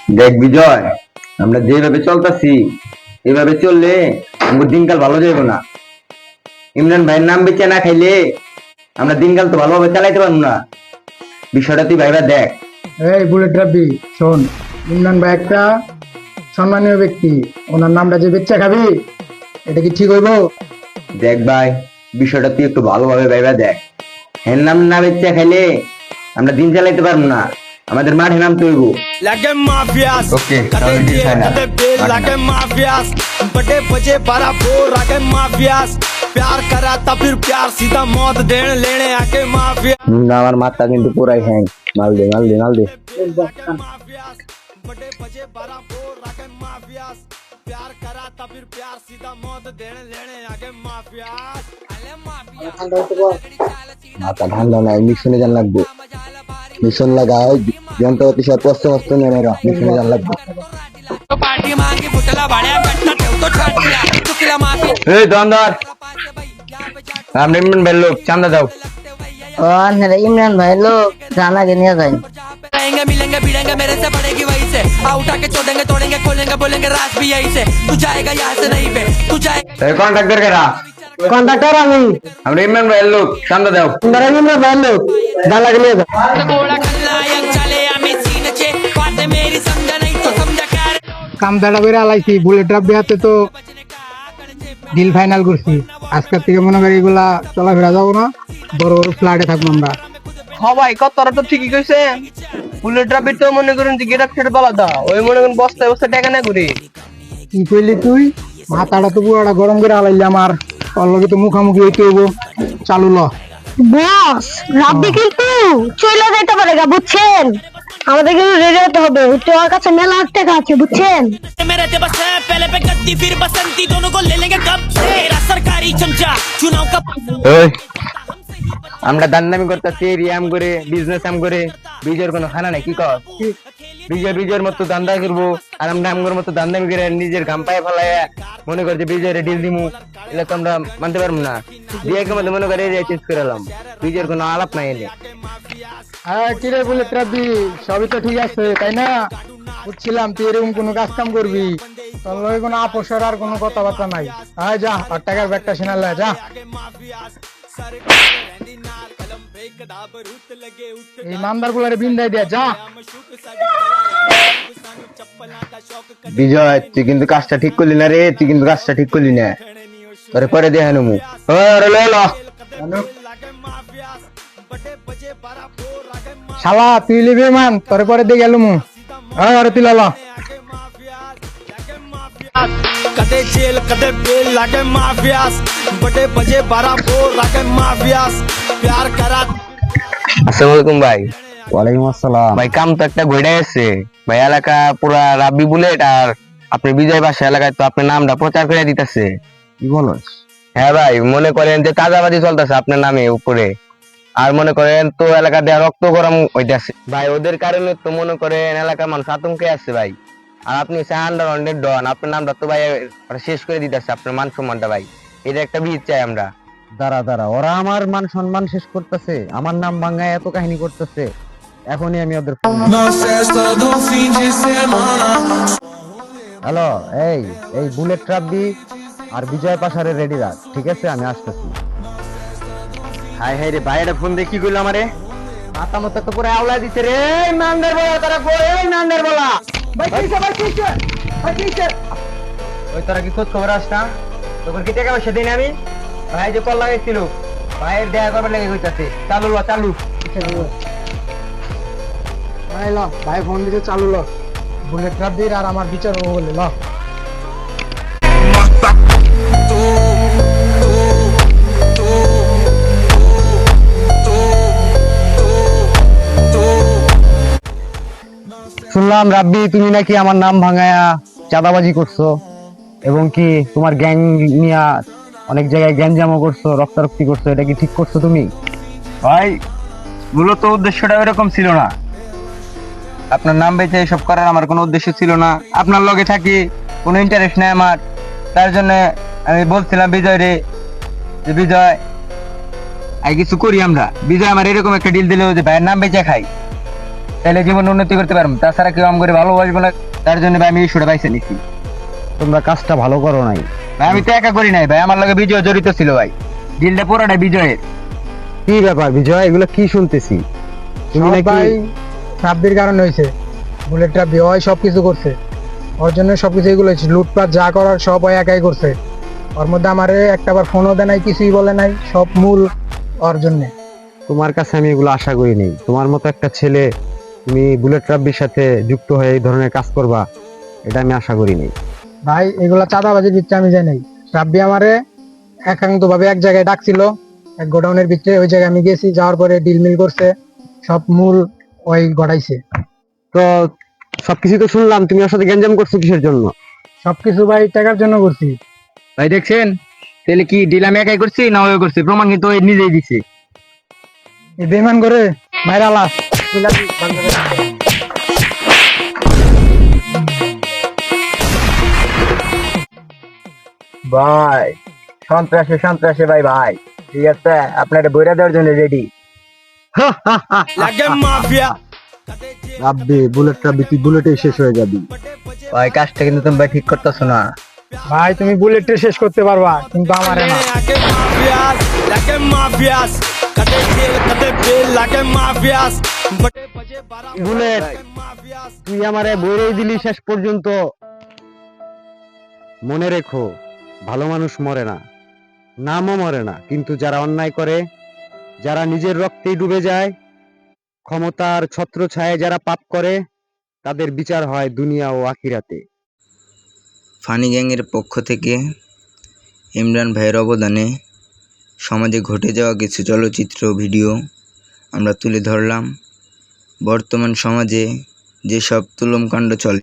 দেখ বিজয়, আমরা যেভাবে চলতেছি এভাবে চললে আমাদের দিনকাল ভালো যাবে না। ইমরান ভাইয়ের নাম বেচে না খাইলে আমরা দিনকাল তো ভালোভাবে চালাইতে পারবো না। বিষয়টা তুই ভাইবা দেখ। এই বুলেট রাব্বি, শোন, ইমরান ভাই একটা সম্মানীয় ব্যক্তি, ওনার নামটা যে বেচ্চা খাবি, এটা কি ঠিক হইব? দেখ ভাই, বিষয়টা তুই একটু ভালোভাবে ভাইবা দেখ। হ্যাঁ, নাম না বেচে খাইলে আমরা দিন চালাইতে পারবো না, আমাদের মাঠে নামতে হইব। Like mafias, Okay, kade sorry, jail, China. kade bail, like mafias, बड़े बजे बारा बोर आके माफियास, प्यार करा था फिर प्यार सीधा मौत देने लेने आके माफिया আমার মাথা কিন্তু পুরাই হ্যাং। মাল দে মাল দে মাল দে। माफियास, बड़े बजे बारा बोर आके माफियास, प्यार करा था फिर प्यार सीधा मौत देने लेने आके माफियास अले माफिया মাথা ঠান্ডা নাই, মিশনে জান লাগবে। মিশন লাগাও, যন্ত্রপাতি সব কষ্ট মস্ত নিয়ে নেরা, মিশনে জান লাগবে। पार्टी मांगी पुतला भाड्या गट्टा ठेव तो छाट दिया चुकला माफी এই দোকানদার, আপনি ইমরান ভাইয়ের লোক, চান্দা দাও। ও আন্ধারে ইমরান ভাই লোক জানাকে নিয়ে যায়। रहेंगे मिलेंगे भिड़ेंगे मेरे से पड़ेगी वहीं से आ उठा के छोड़ेंगे तोड़ेंगे खोलेंगे बोलेंगे रात भी यहीं से तू जाएगा यहाँ से नहीं पे तू जाएगा এই কন্ট্রাক্টর কেরা? কন্ট্রাক্টর আমি, আমরা ইমরান ভাইয়ের লোক, চান্দা দাও। ইমরান ভাই লোক, জানাকে নিয়ে যায়। घोड़ा खलनायक चले हमें सीन चे बातें मेरी समझा नहीं तो समझा क्या रे কাম দাঁড়া করে আলাইছি, বুলেট রাব্বি হাতে তো ডিল ফাইনাল করছি। আজকের থেকে মনে করি এগুলা চলাফেরা যাবো না, বড় বড় ফ্ল্যাটে থাকবো আমরা। সবাই কথাটা তো ঠিকই কইছে। বুলেট রাবির তো মনে করেন যে গেট ছেড়ে বলা দা ওই মনে করেন বস্তায় বস্তায় টাকা না ঘুরে। কি কইলি তুই? মাথাটা তো পুরোটা গরম করে আলাইলি আমার, ওর লগে তো মুখামুখি হইতে হইব। চালু ল। বস রাব্বি কিন্তু চলে যেতে পারে গা, বুঝছেন? আমাদের কিন্তু রেডি হতে হবে, ওর কাছে মেলা টাকা আছে, বুঝছেন? मेरे ते बस है पहले पे गद्दी फिर बसंती दोनों को ले लेंगे कब तेरा सरकारी चमचा चुनाव का ওই, আমরা দান্দামি করতেছি, রিয়াম করে বিজনেস আম করে, বিজয়ের কোনো খানা নাই। কি কর? বিজয়ের মতো দান্দা করবো আর আমরা আমগর মতো দান্দামি করে নিজের গাম পায়ে ফেলায় মনে কর যে বিজয়ের ডিল দিমু, এটা তো আমরা মানতে পারবো না। বিয়ের মধ্যে মনে করে চেঞ্জ করে এলাম, বিজয়ের কোনো আলাপ নাই এনে। হ্যাঁ, কিরে বুলেট রাব্বি, সবই তো ঠিক আছে তাই না? বুঝছিলাম তুই এরকম কোনো কাজ কাম করবি, তোর লগে কোনো আপোষের আর কোনো কথাবার্তা নাই। হ্যাঁ যা, আর টাকার ব্যাগটা সিনালে যা। এই মানদার গুলারে বিন্দাই দিয়া যা। বিজয়, তুই কিন্তু কাজটা ঠিক করলি না রে, তুই কিন্তু কাজটা ঠিক করলি না। তোরে পরে দেখে নেবো। শালা তুই লিবি মান, তোরে পরে দিয়ে গেলুম। হ্যাঁ আরে তুই লালা। कदे जेल कदे बेल लागे माफियास बड़े बजे बारा बोर लागे माफियास प्यार करा আসসালামু আলাইকুম ভাই। ওয়ালাইকুম আসসালাম। ভাই কাম তো একটা ঘুরে গেছে ভাই, এলাকা পুরা রাব্বি বুলেট আর আপনি বিজয় বাসা এলাকায় তো আপনার নামটা প্রচার করে দিতেছে। কি বলস? হ্যাঁ ভাই, মনে করেন যে তাজাবাজি চলতেছে আপনার নামে উপরে, আর মনে করেন তো এলাকা দেওয়া রক্ত গরম হইতেছে ভাই। ওদের কারণে তো মনে করেন এলাকার মানুষ আতঙ্কে আছে ভাই। আর আপনি আন্ডার ডন, আপনার নামটা তো ভাই শেষ করে দিতেছে আপনার মান সম্মানটা ভাই। এটা একটা বিহিত চাই আমরা। দাঁড়া, ওরা আমার মান সম্মান শেষ করতেছে, আমার নাম ভাঙায় এত কাহিনী করতেছে। এখনই আমি ওদের হ্যালো, এই বুলেট রাব্বি আর বিজয় পাশারে রেডি রাখ, ঠিক আছে? আমি আসতেছি। হাই হাই রে ভাই, এটা ফোন দিয়ে কি করলো আমারে? মাথা মতো তো পুরো আওলা দিছে রে। এই নান্দের বলা তারা কই? এই নান্দের বলা ভাই কিছে? ওই তোরা কি খোঁজ খবর আস না? তখন কি টাকা পয়সা দিন আমি ভাই, যে কল লাগাইছিল ভাইয়ের দেখা করবার লেগে কইতাছে চালু ল চালু। ভাই ল, ভাই ফোন দিতে চালু ল। বুলেট রাব্বির আর আমার বিচার ও বলে ল। শুনলাম রাব্বি তুমি নাকি আমার নাম ভাঙায়া চাঁদাবাজি করছো, এবং কি তোমার গ্যাং নিয়ে অনেক জায়গায় গ্যাঞ্জামও করছো, রক্তারক্তি করছো, এটা কি ঠিক করছো তুমি? ভাই মূলত উদ্দেশ্যটা এরকম ছিল না, আপনার নাম বেঁচে এসব করার আমার কোনো উদ্দেশ্য ছিল না। আপনার লগে থাকি কোনো ইন্টারেস্ট নেই আমার, তার জন্য আমি বলছিলাম বিজয় রে যে বিজয় আর কিছু করি আমরা। বিজয় আমার এরকম একটা ডিল দিল যে ভাইয়ের নাম বেঁচে খাই, তাহলে জীবন উন্নতি করতে পারবো, তাছাড়া কেউ আম করে ভালোবাসবো না। তার জন্য ভাই আমি এই ইস্যুটা বাইছে নিচ্ছি। তোমরা কাজটা ভালো করো নাই। ভাই আমি তো একা করি নাই ভাই, আমার লগে বিজয় জড়িত ছিল ভাই, ডিলটা পুরোটা বিজয়ের। কি ব্যাপার বিজয়, এগুলো কি শুনতেছি? তুমি সব নাকি ভাই রাব্বির কারণে হয়েছে। বুলেট রাব্বি ওই সবকিছু করছে, ওর জন্য সবকিছু এগুলো হয়েছে। লুটপাট যা করার সব ওই একাই করছে। ওর মধ্যে আমারে একটাবার ফোনও দেয় নাই, কিছুই বলে নাই, সব মূল ওর জন্যে। তোমার কাছে আমি এগুলো আশা করি নাই। তোমার মতো একটা ছেলে, তুমি বুলেট রাব্বির সাথে যুক্ত হয়ে এই ধরনের কাজ করবা, এটা আমি আশা করি নাই। ভাই এগুলা চাঁদাবাজির ভিতরে আমি যাই নাই। রাব্বি আমারে একান্ত ভাবে এক জায়গায় ডাকছিল, এক গোডাউনের ভিতরে, ওই জায়গায় আমি গেছি। যাওয়ার পরে ডিল মিল করছে, সব মূল ওই গড়াইছে। তো সবকিছু তো শুনলাম, তুমি ওর সাথে গ্যাঞ্জাম করছো কিসের জন্য? সবকিছু ভাই টাকার জন্য করছি। ভাই দেখছেন, তাহলে কি ডিল আমি একাই করছি না ওই করছি? প্রমাণ কিন্তু ওই নিজেই দিছে। এই বেমান করে মাইরা লাস। ভাই সন্ত্রাসী সন্ত্রাসী ভাই, ভাই ঠিক আছে, আপনার বইরা দেওয়ার জন্য রেডি। लगे माफिया রাব্বি, বুলেট রাব্বি, তুই বুলেটেই শেষ হয়ে যাবি। ভাই কাজটা কিন্তু তুমি ভাই ঠিক করতেছো না। ভাই তুমি বুলেটে শেষ করতে পারবা, কিন্তু আমারে না। लगे माफियास कदे जेल कदे बेल लगे माफियास बड़े बजे 12 বুলেট, माफियास তুই আমারে বইরেই দিলি শেষ পর্যন্ত। মনে রেখো, ভালো মানুষ মরে না, নামও মরে না, কিন্তু যারা অন্যায় করে, যারা নিজের রক্তেই ডুবে যায়, ক্ষমতার ছত্রছায়ায় যারা পাপ করে, তাদের বিচার হয় দুনিয়া ও আখিরাতে। ফানি গ্যাংয়ের পক্ষ থেকে ইমরান ভাইয়ের অবদানে সমাজে ঘটে যাওয়া কিছু চলচ্চিত্র ভিডিও আমরা তুলে ধরলাম। বর্তমান সমাজে যেসব তুলমকাণ্ড চলে,